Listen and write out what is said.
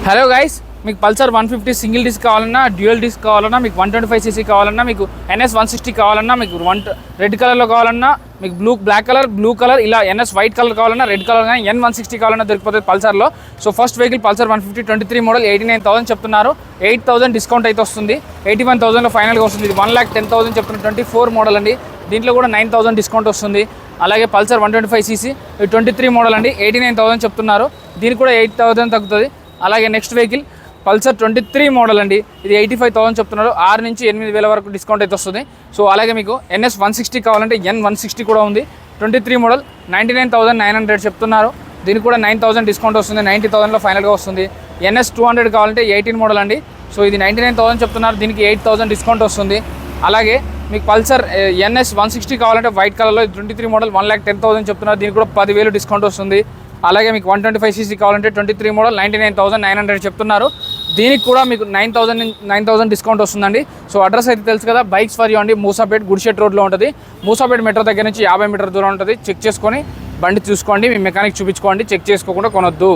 Hello guys, మీకు Pulsar 150 single disc కావాలన్నా, dual disc కావాలన్నా, మీకు 125cc కావాలన్నా, మీకు NS 160 కావాలన్నా, మీకు రెడ్ కలర్లో కావాలన్నా, మీకు బ్లూ కలర్ ఇలా NS వైట్ కలర్ కావాలన్నా, రెడ్ కలర్ కానీ N160 కావాలన్నా దొరికిపోతుంది పల్సర్లో. So first vehicle Pulsar 150 23 model 89,000 చెప్తున్నారు. 8,000 డిస్కౌంట్ అయితే వస్తుంది. 81,000లో ఫైనల్గా వస్తుంది. ఇది 1,10,000 చెప్తున్నారు. 24 మోడల్ అండి. దీంట్లో కూడా 9,000 డిస్కౌంట్ వస్తుంది. అలాగే పల్సర్ 125cc 23 మోడల్ అండి, 89,000 చెప్తున్నారు. దీనికి కూడా 8,000 తగ్గుతుంది. అలాగే నెక్స్ట్ వెహికల్ పల్సర్ 23 మోడల్ అండి, ఇది 85,000 చెప్తున్నారు. 6 నుంచి 8,000 వరకు డిస్కౌంట్ అయితే వస్తుంది. సో అలాగే మీకు NS 160 కావాలంటే N160 కూడా ఉంది. 23 మోడల్ 99,900 చెప్తున్నారు. దీనికి కూడా 9,000 డిస్కౌంట్ వస్తుంది. 90,000లో ఫైనల్గా వస్తుంది. NS 200 కావాలంటే 18 మోడల్ అండి. సో ఇది 99,000 చెప్తున్నారు. దీనికి 8,000 డిస్కౌంట్ వస్తుంది. అలాగే మీకు పల్సర్ NS 160 కావాలంటే వైట్ కలర్లో 23 మోడల్ 1,10,000 చెప్తున్నారు. దీనికి కూడా 10,000 డిస్కౌంట్ వస్తుంది. అలాగే మీకు 125cc కావాలంటే 23 మోడల్ 99,900 చెప్తున్నారు. దీనికి కూడా మీకు 9,000 డిస్కౌంట్ వస్తుందండి. సో అడ్రస్ అయితే తెలుసు కదా, బైక్స్ ఫర్ యూ అండి, మూసాపేట్ గుడిషెట్ రోడ్లో ఉంటుంది. మూసాపేట్ మెట్రో దగ్గర నుంచి 50 మీటర్ దూరం ఉంటుంది. చెక్ చేసుకొని బండి చూసుకోండి, మీ మెకానిక్ చూపించుకోండి. చెక్ చేసుకోకుండా కొనొద్దు.